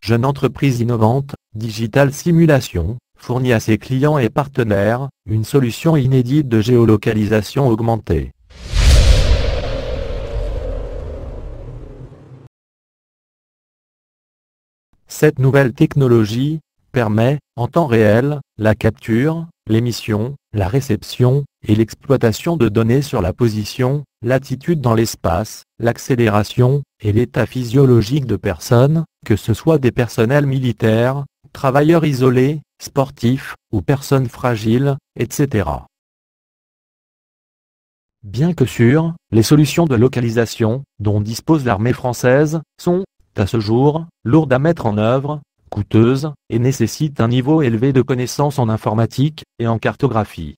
jeune entreprise innovante, Digital Simulation, fournit à ses clients et partenaires une solution inédite de géolocalisation augmentée. Cette nouvelle technologie permet, en temps réel, la capture, l'émission, la réception et l'exploitation de données sur la position, l'attitude dans l'espace, l'accélération et l'état physiologique de personnes, que ce soit des personnels militaires, travailleurs isolés, sportifs ou personnes fragiles, etc. Bien que sûres, les solutions de localisation dont dispose l'armée française sont, à ce jour, lourdes à mettre en œuvre, coûteuses, et nécessitent un niveau élevé de connaissances en informatique et en cartographie.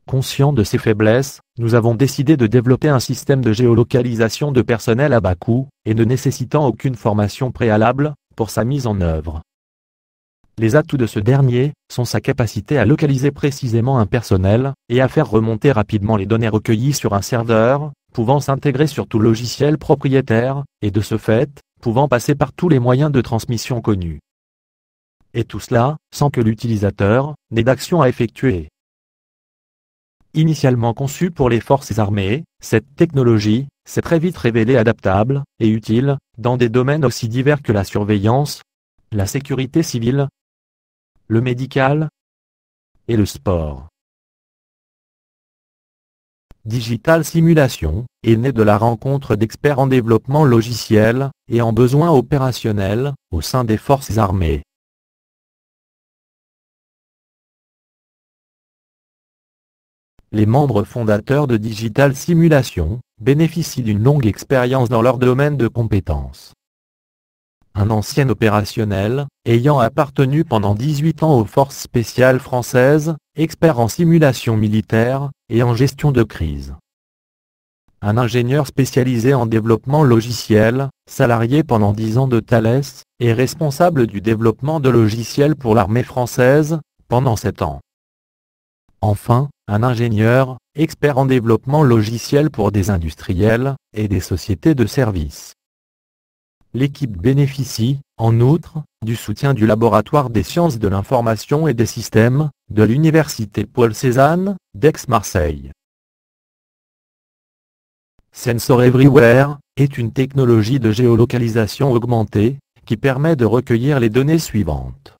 Conscient de ces faiblesses, nous avons décidé de développer un système de géolocalisation de personnel à bas coût, et ne nécessitant aucune formation préalable, pour sa mise en œuvre. Les atouts de ce dernier sont sa capacité à localiser précisément un personnel, et à faire remonter rapidement les données recueillies sur un serveur, pouvant s'intégrer sur tout logiciel propriétaire, et de ce fait, pouvant passer par tous les moyens de transmission connus. Et tout cela, sans que l'utilisateur n'ait d'action à effectuer. Initialement conçue pour les forces armées, cette technologie s'est très vite révélée adaptable et utile dans des domaines aussi divers que la surveillance, la sécurité civile, le médical et le sport. Digital Simulation est né de la rencontre d'experts en développement logiciel et en besoins opérationnels au sein des forces armées. Les membres fondateurs de Digital Simulation bénéficient d'une longue expérience dans leur domaine de compétences. Un ancien opérationnel, ayant appartenu pendant 18 ans aux forces spéciales françaises, expert en simulation militaire et en gestion de crise. Un ingénieur spécialisé en développement logiciel, salarié pendant 10 ans de Thales, et responsable du développement de logiciels pour l'armée française, pendant 7 ans. Enfin, un ingénieur, expert en développement logiciel pour des industriels et des sociétés de services. L'équipe bénéficie, en outre, du soutien du Laboratoire des sciences de l'information et des systèmes, de l'Université Paul Cézanne, d'Aix-Marseille. Sensor Everywhere est une technologie de géolocalisation augmentée, qui permet de recueillir les données suivantes.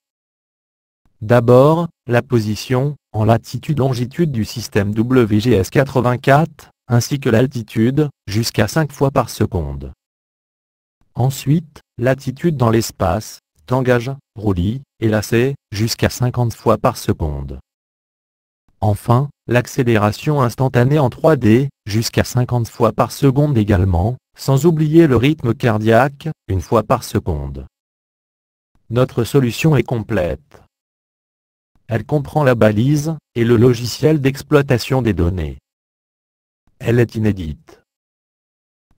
D'abord, la position, en latitude-longitude du système WGS84, ainsi que l'altitude, jusqu'à 5 fois par seconde. Ensuite, l'attitude dans l'espace, tangage, roulis, et lacet, jusqu'à 50 fois par seconde. Enfin, l'accélération instantanée en 3D, jusqu'à 50 fois par seconde également, sans oublier le rythme cardiaque, 1 fois par seconde. Notre solution est complète. Elle comprend la balise, et le logiciel d'exploitation des données. Elle est inédite.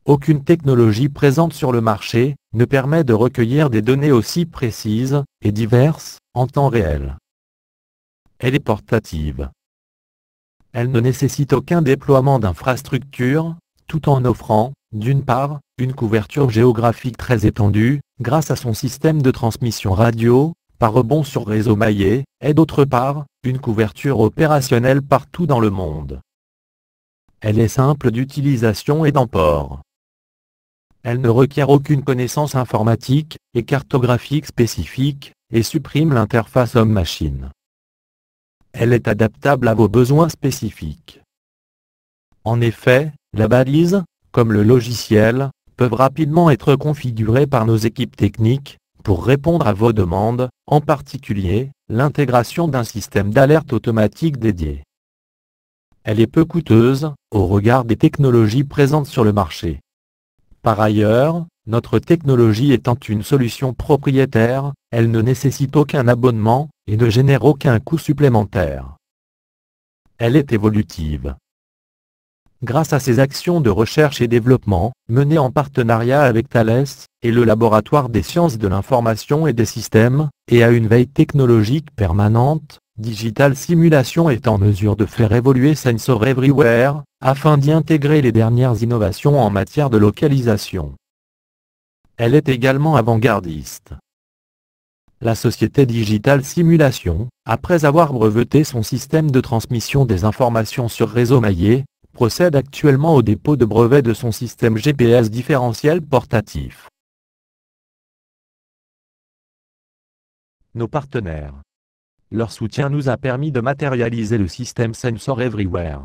Aucune technologie présente sur le marché ne permet de recueillir des données aussi précises et diverses en temps réel. Elle est portative. Elle ne nécessite aucun déploiement d'infrastructure, tout en offrant, d'une part, une couverture géographique très étendue, grâce à son système de transmission radio, par rebond sur réseau maillé, et d'autre part, une couverture opérationnelle partout dans le monde. Elle est simple d'utilisation et d'emport. Elle ne requiert aucune connaissance informatique et cartographique spécifique, et supprime l'interface homme-machine. Elle est adaptable à vos besoins spécifiques. En effet, la balise, comme le logiciel, peuvent rapidement être configurées par nos équipes techniques, pour répondre à vos demandes, en particulier, l'intégration d'un système d'alerte automatique dédié. Elle est peu coûteuse, au regard des technologies présentes sur le marché. Par ailleurs, notre technologie étant une solution propriétaire, elle ne nécessite aucun abonnement, et ne génère aucun coût supplémentaire. Elle est évolutive. Grâce à ses actions de recherche et développement, menées en partenariat avec Thales, et le Laboratoire des sciences de l'information et des systèmes, et à une veille technologique permanente, Digital Simulation est en mesure de faire évoluer Sensor Everywhere, afin d'y intégrer les dernières innovations en matière de localisation. elle est également avant-gardiste. La société Digital Simulation, après avoir breveté son système de transmission des informations sur réseau maillé, procède actuellement au dépôt de brevet de son système GPS différentiel portatif. Nos partenaires. Leur soutien nous a permis de matérialiser le système Sensor Everywhere.